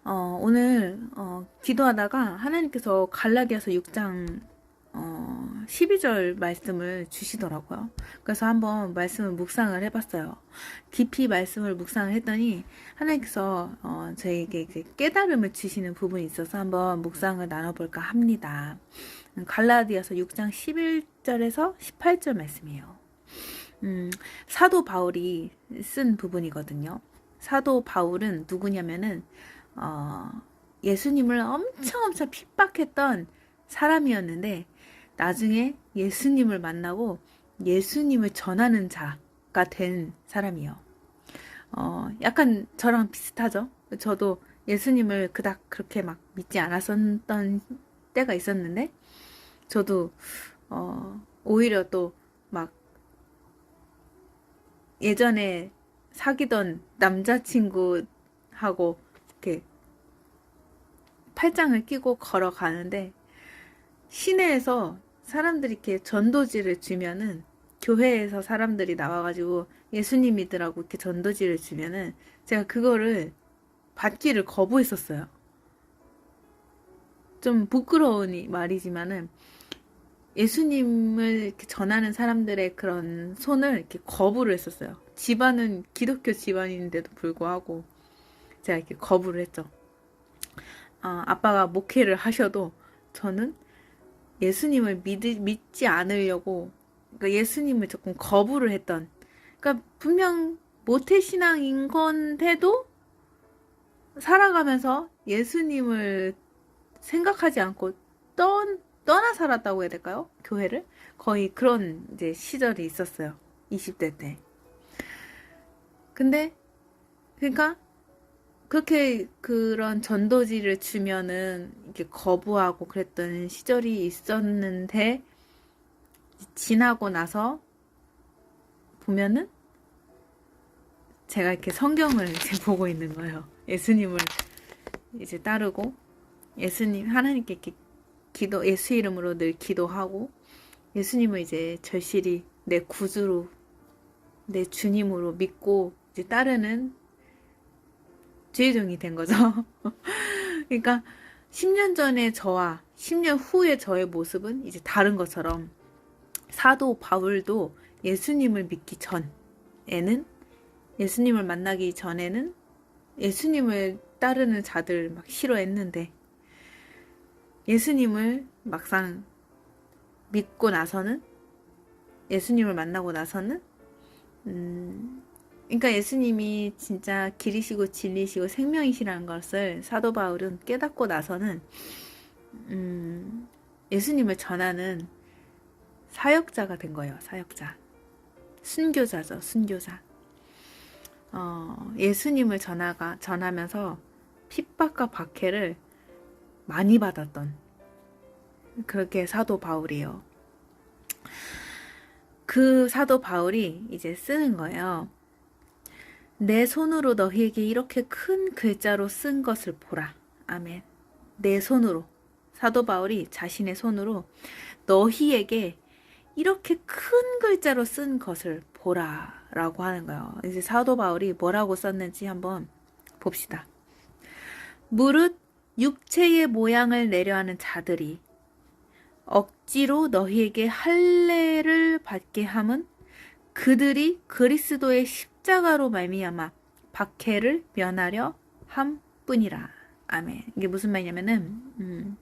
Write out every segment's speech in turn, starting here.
오늘 기도하다가 하나님께서 갈라디아서 6장 12절 말씀을 주시더라고요. 그래서 한번 말씀을 묵상을 해봤어요. 깊이 말씀을 묵상을 했더니 하나님께서 저에게 이제 깨달음을 주시는 부분이 있어서 한번 묵상을 나눠볼까 합니다. 갈라디아서 6장 11절에서 18절 말씀이에요. 사도 바울이 쓴 부분이거든요. 사도 바울은 누구냐면은 예수님을 엄청 핍박했던 사람이었는데 나중에 예수님을 만나고 예수님을 전하는 자가 된 사람이에요. 약간 저랑 비슷하죠? 저도 예수님을 그닥 그렇게 막 믿지 않았었던 때가 있었는데 저도 오히려 또 막 예전에 사귀던 남자친구하고 이렇게 팔짱을 끼고 걸어가는데 시내에서 사람들이 이렇게 전도지를 주면은 교회에서 사람들이 나와가지고 예수님 믿으라고 이렇게 전도지를 주면은 제가 그거를 받기를 거부했었어요. 좀 부끄러운 말이지만은 예수님을 이렇게 전하는 사람들의 그런 손을 이렇게 거부를 했었어요. 집안은 기독교 집안인데도 불구하고 제가 이렇게 거부를 했죠. 아빠가 목회를 하셔도 저는 예수님을 믿지 않으려고, 그러니까 예수님을 조금 거부를 했던, 그러니까 분명 모태신앙인 건데도 살아가면서 예수님을 생각하지 않고 떠나 살았다고 해야 될까요? 교회를? 거의 그런 이제 시절이 있었어요. 20대 때. 근데, 그러니까, 그렇게 그런 전도지를 주면은 이렇게 거부하고 그랬던 시절이 있었는데, 지나고 나서 보면은 제가 이렇게 성경을 이제 보고 있는 거예요. 예수님을 이제 따르고, 하나님께 이렇게 예수 이름으로 늘 기도하고, 예수님을 이제 절실히 내 구주로, 내 주님으로 믿고 이제 따르는 죄종이 된 거죠. 그러니까 10년 전의 저와 10년 후의 저의 모습은 이제 다른 것처럼 사도 바울도 예수님을 믿기 전에는, 예수님을 만나기 전에는 예수님을 따르는 자들 막 싫어했는데 예수님을 막상 믿고 나서는, 예수님을 만나고 나서는 그러니까 예수님이 진짜 길이시고 진리시고 생명이시라는 것을 사도 바울은 깨닫고 나서는 예수님을 전하는 사역자가 된 거예요. 사역자. 순교자죠. 순교자. 예수님을 전하면서 핍박과 박해를 많이 받았던 그렇게 사도 바울이에요. 그 사도 바울이 이제 쓰는 거예요. 내 손으로 너희에게 이렇게 큰 글자로 쓴 것을 보라. 아멘. 내 손으로. 사도 바울이 자신의 손으로 너희에게 이렇게 큰 글자로 쓴 것을 보라 라고 하는 거예요. 이제 사도 바울이 뭐라고 썼는지 한번 봅시다. 무릇 육체의 모양을 내려하는 자들이 억지로 너희에게 할례를 받게 함은 그들이 그리스도의 십자가로 말미암아 박해를 면하려 함뿐이라. 아멘. 이게 무슨 말이냐면은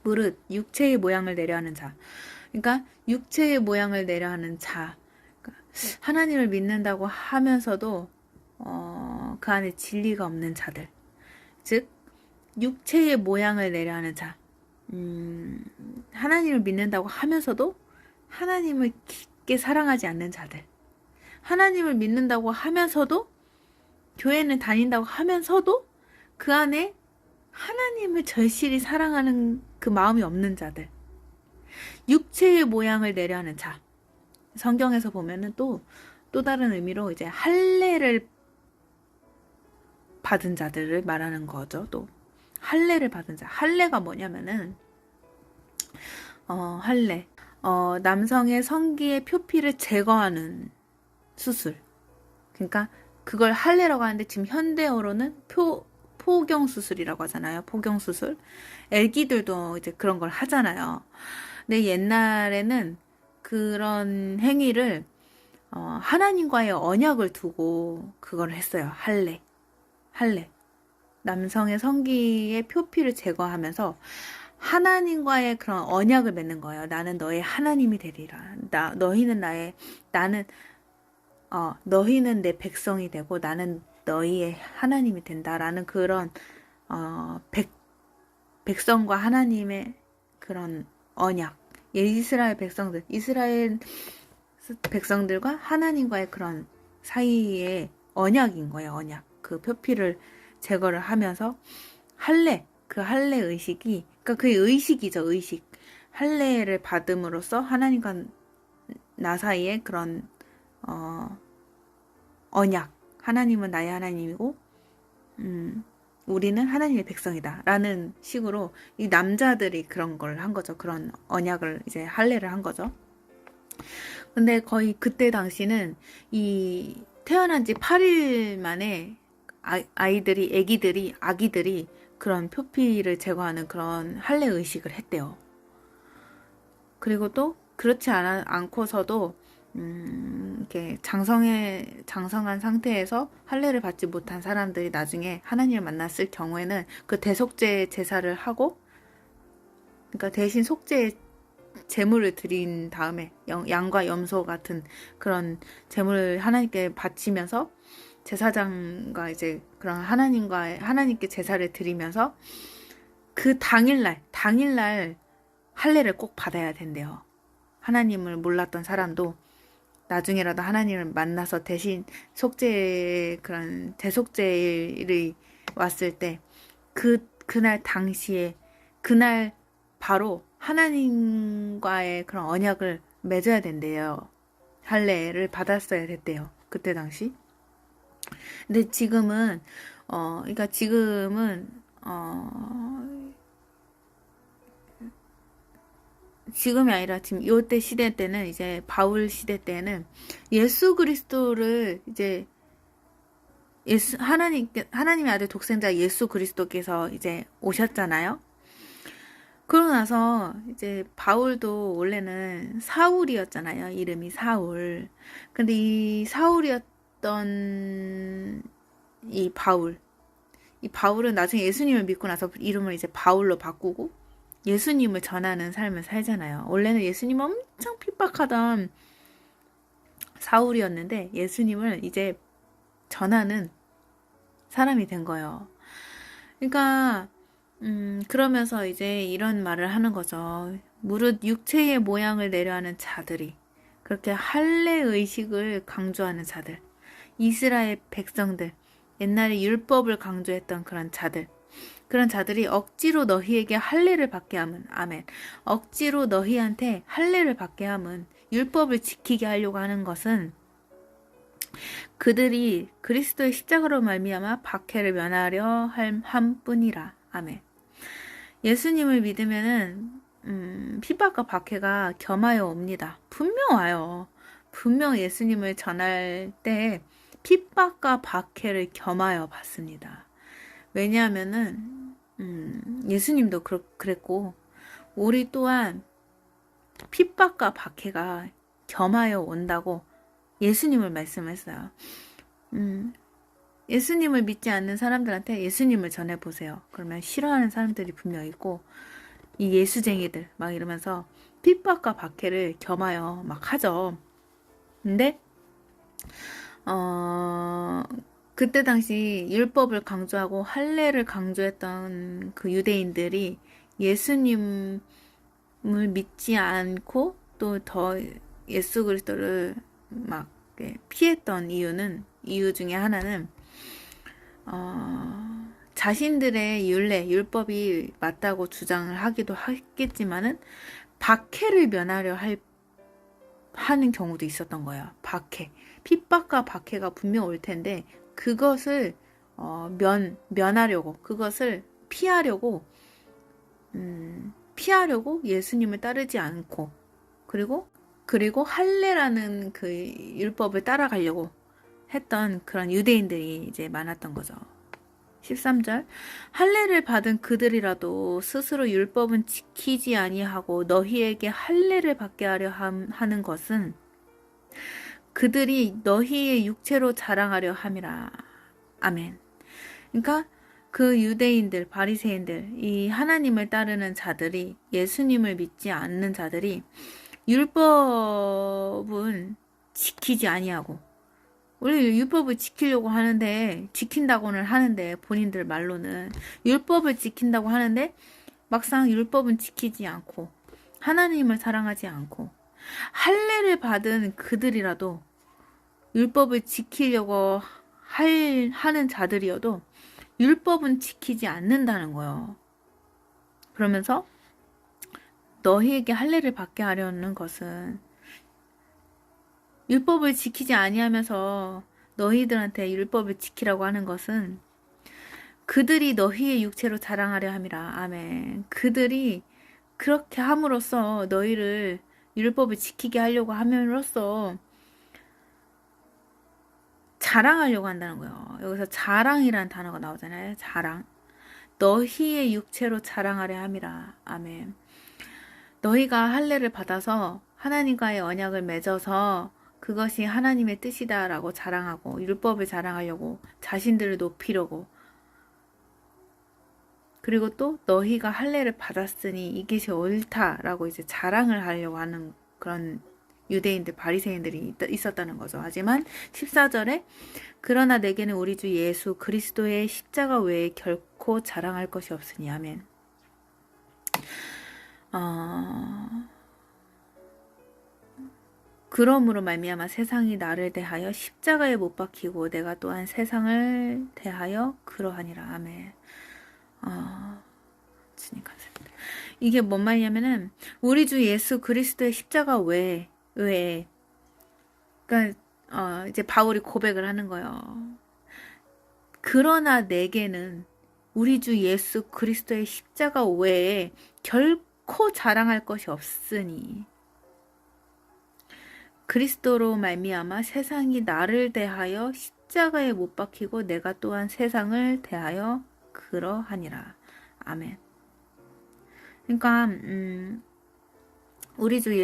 무릇 육체의 모양을 내려하는 자, 그러니까 육체의 모양을 내려하는 자, 그러니까 하나님을 믿는다고 하면서도 그 안에 진리가 없는 자들, 즉 육체의 모양을 내려하는 자, 하나님을 믿는다고 하면서도 하나님을 깊게 사랑하지 않는 자들, 하나님을 믿는다고 하면서도 교회는 다닌다고 하면서도 그 안에 하나님을 절실히 사랑하는 그 마음이 없는 자들, 육체의 모양을 내려하는 자. 성경에서 보면은 또 다른 의미로 이제 할례를 받은 자들을 말하는 거죠. 또 할례를 받은 자. 할례가 뭐냐면은 할례. 남성의 성기의 표피를 제거하는 수술. 그러니까 그걸 할례라고 하는데 지금 현대어로는 포경 수술이라고 하잖아요. 포경 수술. 애기들도 이제 그런 걸 하잖아요. 근데 옛날에는 그런 행위를 하나님과의 언약을 두고 그걸 했어요. 할례. 남성의 성기의 표피를 제거하면서 하나님과의 그런 언약을 맺는 거예요. 나는 너의 하나님이 되리라. 너희는 내 백성이 되고 나는 너희의 하나님이 된다라는 그런 백성과 하나님의 그런 언약. 이스라엘 백성들과 하나님과의 그런 사이의 언약인 거예요. 언약. 그 표피를 제거를 하면서 그 할례 의식이, 그러니까 그 의식이죠. 의식. 할례를 받음으로써 하나님과 나 사이에 그런 언약. 하나님은 나의 하나님이고 우리는 하나님의 백성이다 라는 식으로 이 남자들이 그런 걸 한 거죠. 그런 언약을 이제 할례를 한 거죠. 근데 거의 그때 당시는 이 태어난 지 8일 만에 아기들이 그런 표피를 제거하는 그런 할례 의식을 했대요. 그리고 또 그렇지 않고서도 이렇게 장성한 상태에서 할례를 받지 못한 사람들이 나중에 하나님을 만났을 경우에는 그 대속죄 제사를 하고, 그러니까 대신 속죄 제물을 드린 다음에 양과 염소 같은 그런 제물을 하나님께 바치면서 제사장과 이제 그런 하나님께 제사를 드리면서 그 당일날 할례를 꼭 받아야 된대요. 하나님을 몰랐던 사람도 나중에라도 하나님을 만나서 대신 그런 대속죄일이 왔을 때 그날 당시에 그날 바로 하나님과의 그런 언약을 맺어야 된대요. 할례를 받았어야 됐대요. 그때 당시. 근데 지금은 지금이 아니라 지금 요때 시대 때는 이제 바울 시대 때는 예수 그리스도를 이제 하나님의 아들 독생자 예수 그리스도께서 이제 오셨잖아요. 그러고 나서 이제 바울도 원래는 사울이었잖아요. 이름이 사울. 근데 이 사울이었던 이 바울은 나중에 예수님을 믿고 나서 이름을 이제 바울로 바꾸고 예수님을 전하는 삶을 살잖아요. 원래는 예수님 엄청 핍박하던 사울이었는데 예수님을 이제 전하는 사람이 된 거예요. 그러니까 그러면서 이제 이런 말을 하는 거죠. 무릇 육체의 모양을 내려하는 자들이, 그렇게 할례 의식을 강조하는 자들, 이스라엘 백성들, 옛날에 율법을 강조했던 그런 자들이 억지로 너희에게 할례를 받게 하면, 아멘. 억지로 너희한테 할례를 받게 하면, 율법을 지키게 하려고 하는 것은 그들이 그리스도의 십자가로 말미암아 박해를 면하려 함뿐이라. 아멘. 예수님을 믿으면은 핍박과 박해가 겸하여 옵니다. 분명 와요. 분명 예수님을 전할 때 핍박과 박해를 겸하여 받습니다. 왜냐하면은 예수님도 그랬고 우리 또한 핍박과 박해가 겸하여 온다고 예수님을 말씀했어요. 예수님을 믿지 않는 사람들한테 예수님을 전해보세요. 그러면 싫어하는 사람들이 분명 있고 이 예수쟁이들 막 이러면서 핍박과 박해를 겸하여 막 하죠. 근데 그때 당시 율법을 강조하고 할례를 강조했던 그 유대인들이 예수님을 믿지 않고 또 더 예수 그리스도를 막 피했던 이유 중에 하나는 자신들의 율법이 맞다고 주장을 하기도 했겠지만은 박해를 면하려 하는 경우도 있었던 거예요. 핍박과 박해가 분명 올 텐데 그것을 면하려고, 그것을 피하려고 예수님을 따르지 않고 그리고 할례라는 그 율법을 따라가려고 했던 그런 유대인들이 이제 많았던 거죠. 13절 할례를 받은 그들이라도 스스로 율법은 지키지 아니하고 너희에게 할례를 받게 하려 하는 것은 그들이 너희의 육체로 자랑하려 함이라. 아멘. 그러니까 그 유대인들, 바리새인들, 이 하나님을 따르는 자들이, 예수님을 믿지 않는 자들이 율법은 지키지 아니하고, 원래 율법을 지키려고 하는데, 지킨다고는 하는데, 본인들 말로는 율법을 지킨다고 하는데 막상 율법은 지키지 않고 하나님을 사랑하지 않고 할례를 받은 그들이라도 율법을 지키려고 하는 자들이어도 율법은 지키지 않는다는 거예요. 그러면서 너희에게 할례를 받게 하려는 것은 율법을 지키지 아니하면서 너희들한테 율법을 지키라고 하는 것은 그들이 너희의 육체로 자랑하려 함이라. 아멘. 그들이 그렇게 함으로써 너희를 율법을 지키게 하려고 함으로써 자랑하려고 한다는 거예요. 여기서 자랑이라는 단어가 나오잖아요. 자랑. 너희의 육체로 자랑하려 함이라. 아멘. 너희가 할례를 받아서 하나님과의 언약을 맺어서 그것이 하나님의 뜻이다라고 자랑하고 율법을 자랑하려고 자신들을 높이려고 그리고 또 너희가 할례를 받았으니 이것이 옳다라고 이제 자랑을 하려고 하는 그런 유대인들, 바리새인들이 있었다는 거죠. 하지만 14절에 그러나 내게는 우리 주 예수 그리스도의 십자가 외에 결코 자랑할 것이 없으니. 아멘. 그러므로 말미암아 세상이 나를 대하여 십자가에 못 박히고 내가 또한 세상을 대하여 그러하니라. 아멘. 주님 감사합니다. 이게 뭔 말이냐면은 우리 주 예수 그리스도의 십자가 외에 그러니까 이제 바울이 고백을 하는 거예요. 그러나 내게는 우리 주 예수 그리스도의 십자가 외에 결코 자랑할 것이 없으니 그리스도로 말미암아 세상이 나를 대하여 십자가에 못 박히고 내가 또한 세상을 대하여 그러하니라. 아멘. 그러니까 우리 주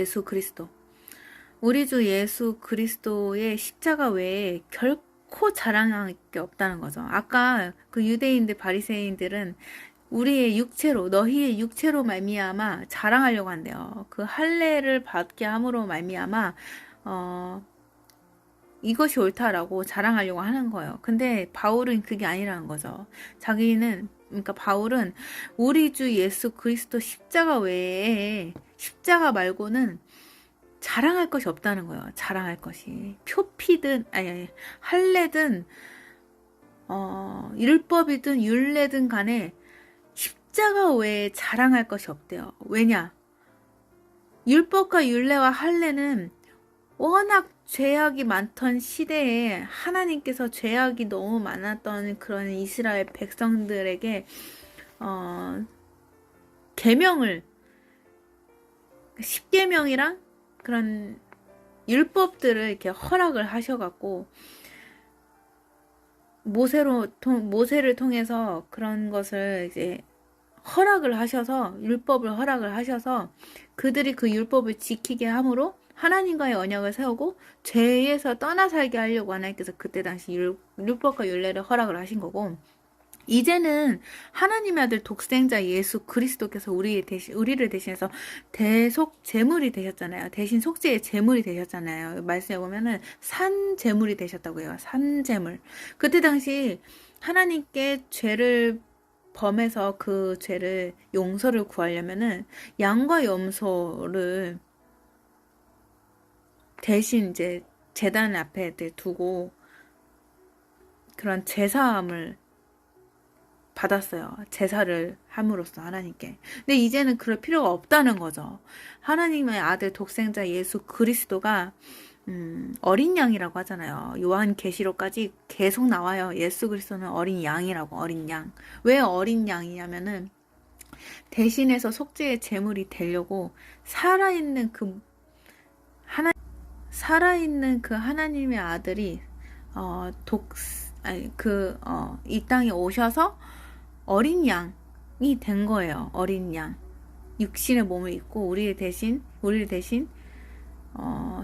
예수 그리스도의 십자가 외에 결코 자랑할 게 없다는 거죠. 아까 그 유대인들 바리새인들은 우리의 육체로 너희의 육체로 말미암아 자랑하려고 한대요. 그 할례를 받게 함으로 말미암아 이것이 옳다라고 자랑하려고 하는 거예요. 근데 바울은 그게 아니라는 거죠. 그러니까 바울은 우리 주 예수 그리스도 십자가 외에 십자가 말고는 자랑할 것이 없다는 거예요. 자랑할 것이 표피든 할례든 율법이든 율례든 간에 십자가 외에 자랑할 것이 없대요. 왜냐? 율법과 율례와 할례는 워낙 죄악이 많던 시대에 하나님께서 죄악이 너무 많았던 그런 이스라엘 백성들에게 계명을 10계명이랑 그런 율법들을 이렇게 허락을 하셔갖고 모세를 통해서 그런 것을 이제 율법을 허락을 하셔서 그들이 그 율법을 지키게 함으로 하나님과의 언약을 세우고 죄에서 떠나 살게 하려고 하나님께서 그때 당시 율법과 율례를 허락을 하신 거고 이제는 하나님의 아들 독생자 예수 그리스도께서 우리를 대신해서 대속 제물이 되셨잖아요. 대신 속죄의 제물이 되셨잖아요. 말씀해 보면은 산 제물이 되셨다고 해요. 산 제물. 그때 당시 하나님께 죄를 범해서 그 죄를 용서를 구하려면은 양과 염소를 대신 이제 제단 앞에 두고 그런 제사함을 받았어요. 제사를 함으로써 하나님께. 근데 이제는 그럴 필요가 없다는 거죠. 하나님의 아들 독생자 예수 그리스도가 어린 양이라고 하잖아요. 요한계시록까지 계속 나와요. 예수 그리스도는 어린 양이라고. 어린 양. 왜 어린 양이냐면은 대신해서 속죄의 제물이 되려고 살아있는 그 하나님의 아들이 아니 이 땅에 오셔서 어린 양이 된 거예요. 어린 양. 육신의 몸을 입고 우리를 대신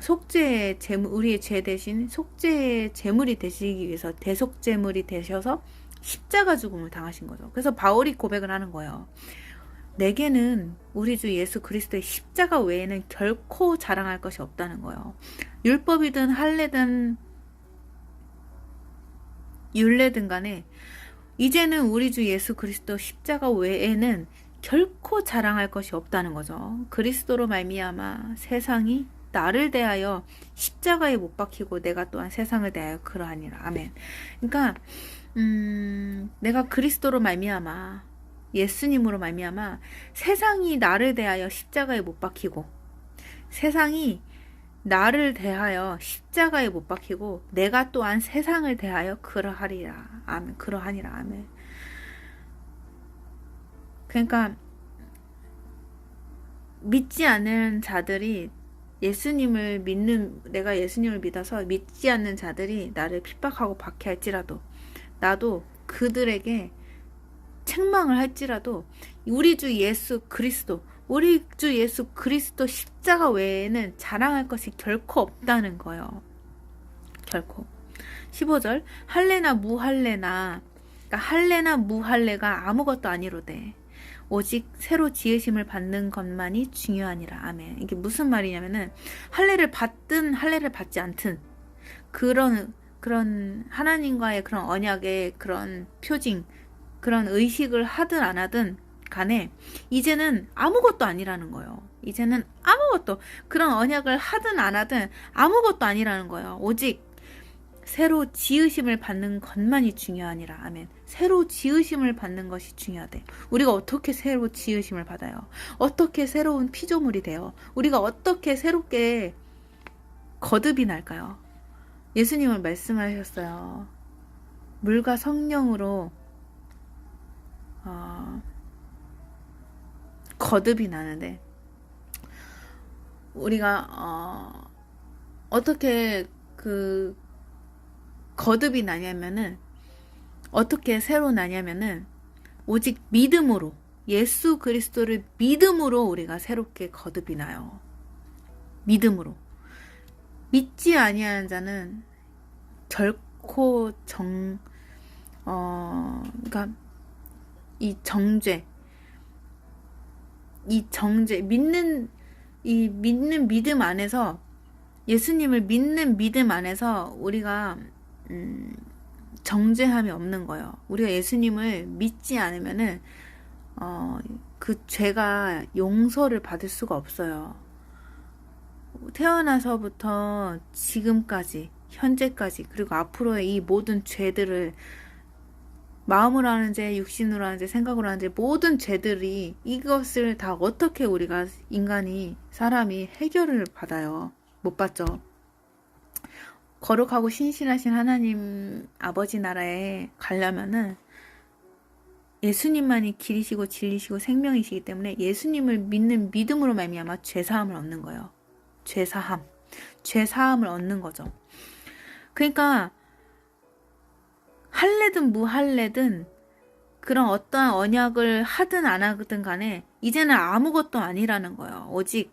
속죄 제물, 우리의 죄 대신 속죄 제물이 되시기 위해서 대속 제물이 되셔서 십자가 죽음을 당하신 거죠. 그래서 바울이 고백을 하는 거예요. 내게는 우리 주 예수 그리스도의 십자가 외에는 결코 자랑할 것이 없다는 거예요. 율법이든 할례든 율례든 간에 이제는 우리 주 예수 그리스도 십자가 외에는 결코 자랑할 것이 없다는 거죠. 그리스도로 말미암아 세상이 나를 대하여 십자가에 못 박히고 내가 또한 세상을 대하여 그러하니라. 아멘. 그러니까 내가 그리스도로 말미암아 예수님으로 말미암아 세상이 나를 대하여 십자가에 못 박히고 세상이 나를 대하여 십자가에 못 박히고 내가 또한 세상을 대하여 그러하리라. 아멘. 그러하니라. 아멘. 그러니까 믿지 않는 자들이 내가 예수님을 믿어서 믿지 않는 자들이 나를 핍박하고 박해할지라도 나도 그들에게 책망을 할지라도 우리 주 예수 그리스도 십자가 외에는 자랑할 것이 결코 없다는 거예요. 결코. 15절 할례나 무할례나 그러니까 할례나 무할례가 아무것도 아니로되 오직 새로 지으심을 받는 것만이 중요하니라. 아멘. 이게 무슨 말이냐면은 할례를 받든 할례를 받지 않든 그런 하나님과의 그런 언약의 그런 표징 그런 의식을 하든 안 하든 간에 이제는 아무것도 아니라는 거예요. 이제는 아무것도 그런 언약을 하든 안 하든 아무것도 아니라는 거예요. 오직 새로 지으심을 받는 것만이 중요하니라. 아멘. 새로 지으심을 받는 것이 중요하대. 우리가 어떻게 새로 지으심을 받아요? 어떻게 새로운 피조물이 돼요? 우리가 어떻게 새롭게 거듭이 날까요? 예수님은 말씀하셨어요. 물과 성령으로 거듭이 나는데 우리가 어떻게 그 거듭이 나냐면은 어떻게 새로 나냐면은 오직 믿음으로 예수 그리스도를 믿음으로 우리가 새롭게 거듭이 나요. 믿음으로. 믿지 아니하는 자는 결코 그러니까 이 정죄 믿는 믿음 안에서 예수님을 믿는 믿음 안에서 우리가 정죄함이 없는 거예요. 우리가 예수님을 믿지 않으면은 그 죄가 용서를 받을 수가 없어요. 태어나서부터 지금까지 현재까지 그리고 앞으로의 이 모든 죄들을 마음으로 하는 죄, 육신으로 하는 죄, 생각으로 하는 죄 모든 죄들이 이것을 다 어떻게 우리가 사람이 해결을 받아요. 못 받죠. 거룩하고 신실하신 하나님 아버지 나라에 가려면은 예수님만이 길이시고 진리시고 생명이시기 때문에 예수님을 믿는 믿음으로 말미암아 죄사함을 얻는 거예요. 죄사함을 얻는 거죠. 그러니까 할례든 무할례든 그런 어떠한 언약을 하든 안 하든 간에 이제는 아무것도 아니라는 거예요. 오직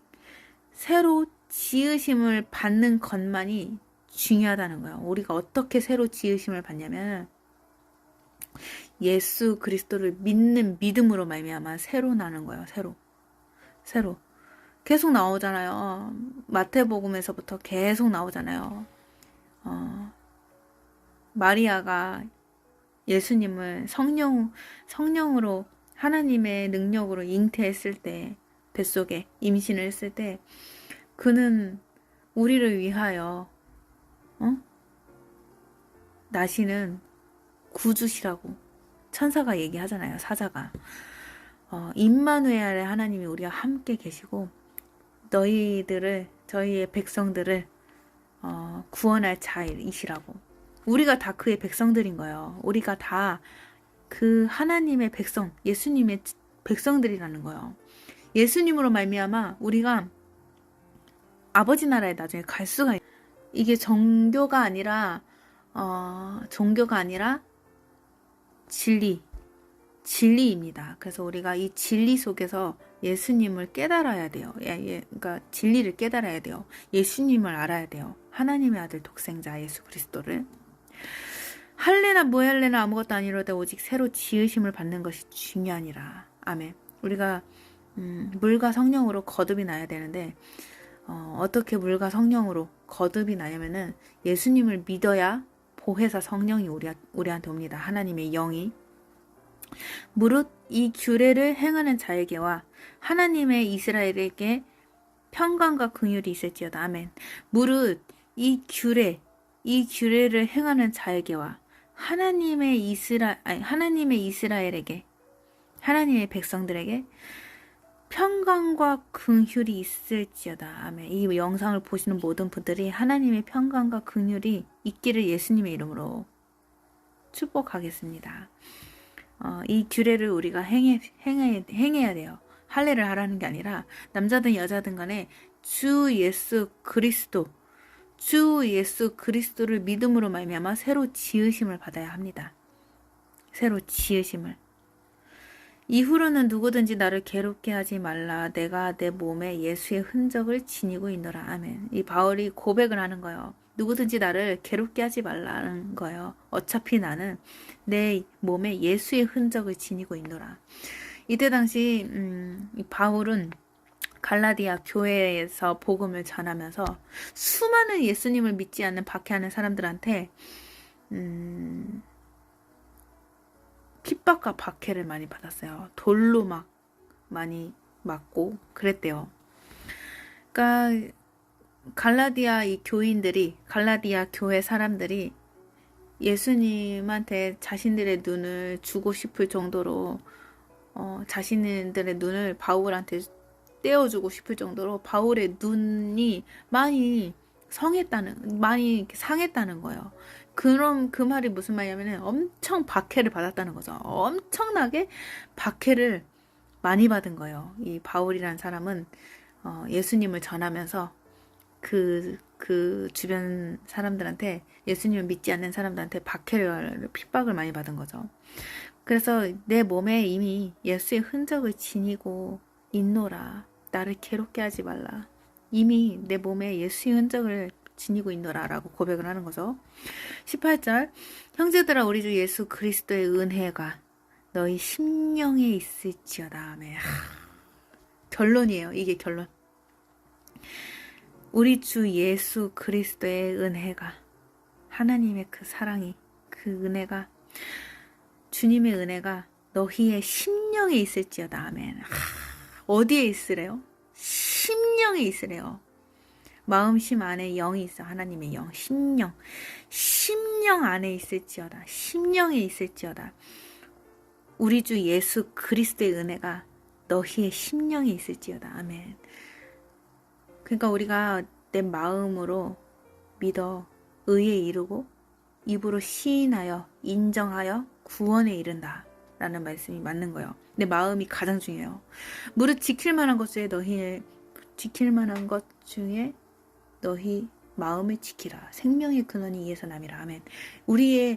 새로 지으심을 받는 것만이 중요하다는 거예요. 우리가 어떻게 새로 지으심을 받냐면 예수 그리스도를 믿는 믿음으로 말미암아 새로 나는 거예요. 새로 계속 나오잖아요. 마태복음에서부터 계속 나오잖아요. 마리아가 예수님을 성령으로 하나님의 능력으로 잉태했을 때 뱃속에 임신을 했을 때 그는 우리를 위하여 나시는 구주시라고 천사가 얘기하잖아요. 사자가 임마누엘의 하나님이 우리와 함께 계시고 저희의 백성들을 구원할 자이시라고. 우리가 다 그의 백성들인 거예요. 우리가 다 그 하나님의 백성, 예수님의 백성들이라는 거예요. 예수님으로 말미암아 우리가 아버지 나라에 나중에 갈 수가 있어요. 이게 정교가 아니라 종교가 아니라 진리입니다. 그래서 우리가 이 진리 속에서 예수님을 깨달아야 돼요. 그러니까 진리를 깨달아야 돼요. 예수님을 알아야 돼요. 하나님의 아들 독생자 예수 그리스도를. 할례나 무할례나 아무것도 아니로되 오직 새로 지으심을 받는 것이 중요하니라. 아멘. 우리가 물과 성령으로 거듭이 나야 되는데 어떻게 물과 성령으로 거듭이 나냐면은 예수님을 믿어야 보혜사 성령이 우리한테 옵니다. 하나님의 영이. 무릇 이 규례를 행하는 자에게와 하나님의 이스라엘에게 평강과 긍휼이 있을지어다. 아멘. 무릇 이 규례를 행하는 자에게와 하나님의 이스라엘에게, 하나님의 백성들에게 평강과 긍휼이 있을지어다. 아멘. 이 영상을 보시는 모든 분들이 하나님의 평강과 긍휼이 있기를 예수님의 이름으로 축복하겠습니다. 이 규례를 우리가 행해야 돼요. 할례를 하라는 게 아니라 남자든 여자든 간에 주 예수 그리스도를 믿음으로 말미암아 새로 지으심을 받아야 합니다. 새로 지으심을. 이후로는 누구든지 나를 괴롭게 하지 말라. 내가 내 몸에 예수의 흔적을 지니고 있노라. 아멘. 이 바울이 고백을 하는 거예요. 누구든지 나를 괴롭게 하지 말라는 거예요. 어차피 나는 내 몸에 예수의 흔적을 지니고 있노라. 이때 당시 이 바울은 갈라디아 교회에서 복음을 전하면서 수많은 예수님을 믿지 않는 박해하는 사람들한테 핍박과 박해를 많이 받았어요. 돌로 막 많이 맞고 그랬대요. 그러니까 갈라디아 교회 사람들이 예수님한테 자신들의 눈을 주고 싶을 정도로 자신들의 눈을 바울한테 떼어주고 싶을 정도로 바울의 눈이 많이 상했다는 거예요. 그럼 그 말이 무슨 말이냐면 엄청 박해를 받았다는 거죠. 엄청나게 박해를 많이 받은 거예요. 이 바울이라는 사람은 예수님을 전하면서 그 주변 사람들한테, 예수님을 믿지 않는 사람들한테 핍박을 많이 받은 거죠. 그래서 내 몸에 이미 예수의 흔적을 지니고 있노라. 나를 괴롭게 하지 말라. 이미 내 몸에 예수의 흔적을 지니고 있노라 라고 고백을 하는 거죠. 18절 형제들아 우리 주 예수 그리스도의 은혜가 너희 심령에 있을지어다. 아멘. 결론이에요. 이게 결론. 우리 주 예수 그리스도의 은혜가, 하나님의 그 사랑이, 그 은혜가, 주님의 은혜가 너희의 심령에 있을지어다. 아멘. 어디에 있으래요? 심령에 있으래요. 마음심 안에 영이 있어. 하나님의 영, 심령 안에 있을지어다. 심령에 있을지어다. 우리 주 예수 그리스도의 은혜가 너희의 심령에 있을지어다. 아멘. 그러니까 우리가 내 마음으로 믿어 의에 이르고 입으로 시인하여 인정하여 구원에 이른다 라는 말씀이 맞는 거예요. 내 마음이 가장 중요해요. 무릇 지킬 만한 것 중에 너희 마음을 지키라. 생명의 근원이 이에서 남이라. 아멘. 우리의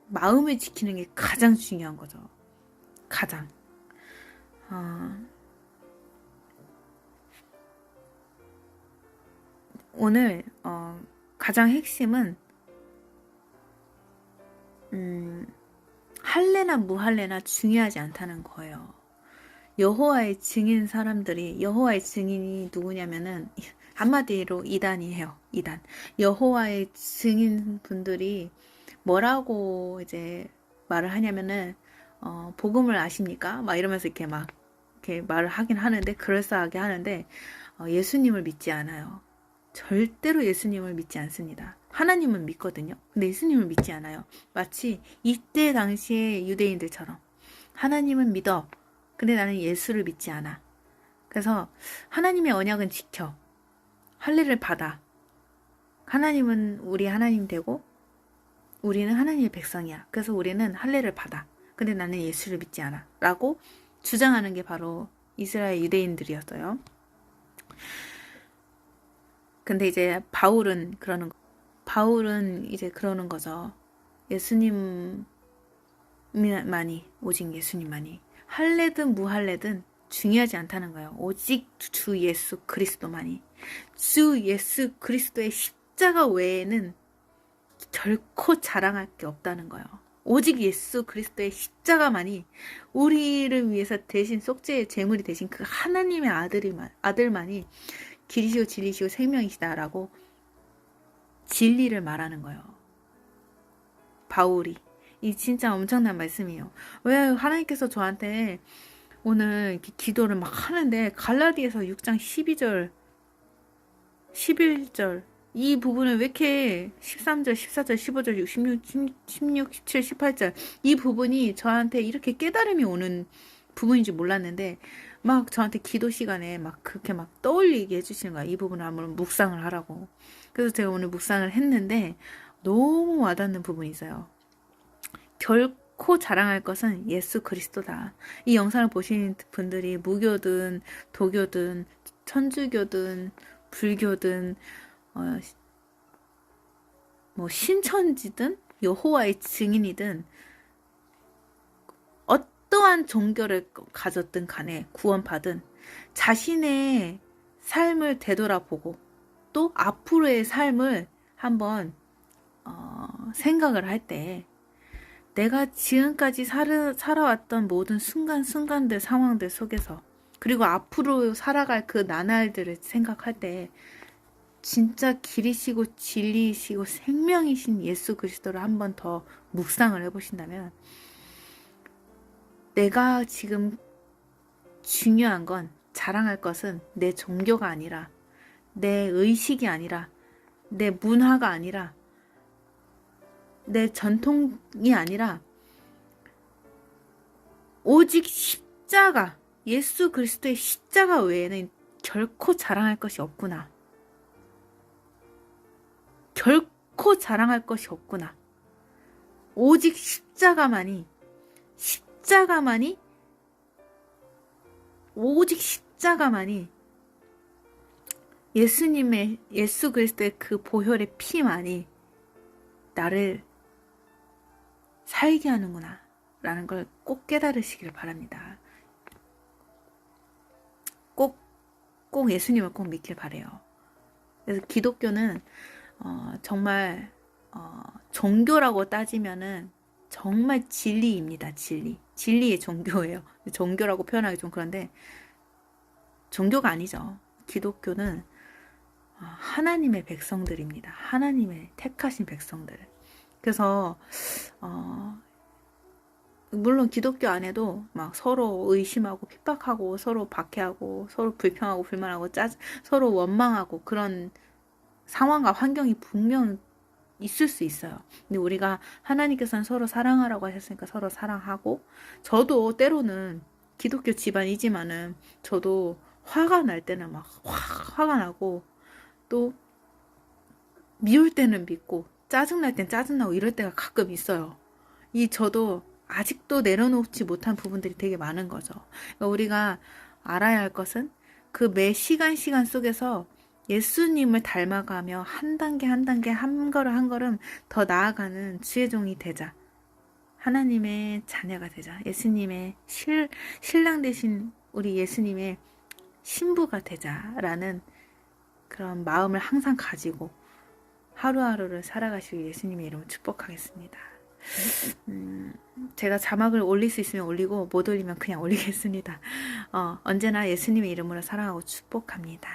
마음을 지키는 게 가장 중요한 거죠. 가장. 오늘 가장 핵심은 할례나 무할례나 중요하지 않다는 거예요. 여호와의 증인이 누구냐면은 한마디로 이단이에요. 이단. 여호와의 증인분들이 뭐라고 이제 말을 하냐면은 복음을 아십니까? 막 이러면서 이렇게 말을 하긴 하는데, 그럴싸하게 하는데 예수님을 믿지 않아요. 절대로 예수님을 믿지 않습니다. 하나님은 믿거든요. 근데 예수님을 믿지 않아요. 마치 이때 당시의 유대인들처럼 하나님은 믿어. 근데 나는 예수를 믿지 않아. 그래서 하나님의 언약은 지켜. 할례를 받아. 하나님은 우리 하나님 되고 우리는 하나님의 백성이야. 그래서 우리는 할례를 받아. 근데 나는 예수를 믿지 않아. 라고 주장하는 게 바로 이스라엘 유대인들이었어요. 근데 이제 바울은 그러는 거. 바울은 이제 그러는 거죠. 예수님만이, 오직 예수님만이. 할래든 무할래든 중요하지 않다는 거예요. 오직 주 예수 그리스도만이. 주 예수 그리스도의 십자가 외에는 결코 자랑할 게 없다는 거예요. 오직 예수 그리스도의 십자가만이 우리를 위해서 대신 속죄의 제물이 되신 그 하나님의 아들만이 길이시고 진리시고 생명이시다라고 진리를 말하는 거예요. 바울이. 이 진짜 엄청난 말씀이에요. 왜 하나님께서 저한테 오늘 이렇게 기도를 막 하는데 갈라디아서 6장 12절 11절 이 부분을 왜 이렇게 13절, 14절, 15절, 16, 17, 18절 이 부분이 저한테 이렇게 깨달음이 오는 부분인지 몰랐는데 막 저한테 기도 시간에 막 그렇게 막 떠올리게 해주시는 거야. 이 부분을 한번 묵상을 하라고. 그래서 제가 오늘 묵상을 했는데 너무 와닿는 부분이 있어요. 결코 자랑할 것은 예수 그리스도다. 이 영상을 보시는 분들이 무교든 도교든 천주교든 불교든 뭐 신천지든 여호와의 증인이든 어떠한 종교를 가졌든 간에 구원받은 자신의 삶을 되돌아보고 또 앞으로의 삶을 한번 생각을 할 때 내가 지금까지 살아왔던 모든 순간순간들 상황들 속에서 그리고 앞으로 살아갈 그 나날들을 생각할 때 진짜 길이시고 진리이시고 생명이신 예수 그리스도를 한 번 더 묵상을 해보신다면 내가 지금 중요한 건 자랑할 것은 내 종교가 아니라 내 의식이 아니라 내 문화가 아니라 내 전통이 아니라 오직 십자가 예수 그리스도의 십자가 외에는 결코 자랑할 것이 없구나. 결코 자랑할 것이 없구나. 오직 십자가만이 오직 십자가만이 예수 그리스도의 그 보혈의 피만이 나를 살게 하는구나 라는 걸 꼭 깨달으시길 바랍니다. 꼭 예수님을 꼭 믿길 바래요. 그래서 기독교는 정말 종교라고 따지면은 정말 진리입니다. 진리의 종교예요. 종교라고 표현하기 좀 그런데 종교가 아니죠. 기독교는 하나님의 백성들입니다. 하나님의 택하신 백성들. 그래서 물론 기독교 안에도 막 서로 의심하고 핍박하고 서로 박해하고 서로 불평하고 불만하고 서로 원망하고 그런 상황과 환경이 분명 있을 수 있어요. 근데 우리가 하나님께서는 서로 사랑하라고 하셨으니까 서로 사랑하고 저도 때로는 기독교 집안이지만은 저도 화가 날 때는 막 화가 나고 또 미울 때는 믿고 짜증날 땐 짜증나고 이럴 때가 가끔 있어요. 저도 아직도 내려놓지 못한 부분들이 되게 많은 거죠. 그러니까 우리가 알아야 할 것은 그 매 시간 속에서 예수님을 닮아가며 한 단계 한 걸음 더 나아가는 주의 종이 되자. 하나님의 자녀가 되자. 예수님의 신랑 되신 우리 예수님의 신부가 되자라는 그런 마음을 항상 가지고 하루하루를 살아가시길 예수님의 이름으로 축복하겠습니다. 제가 자막을 올릴 수 있으면 올리고 못 올리면 그냥 올리겠습니다. 언제나 예수님의 이름으로 사랑하고 축복합니다.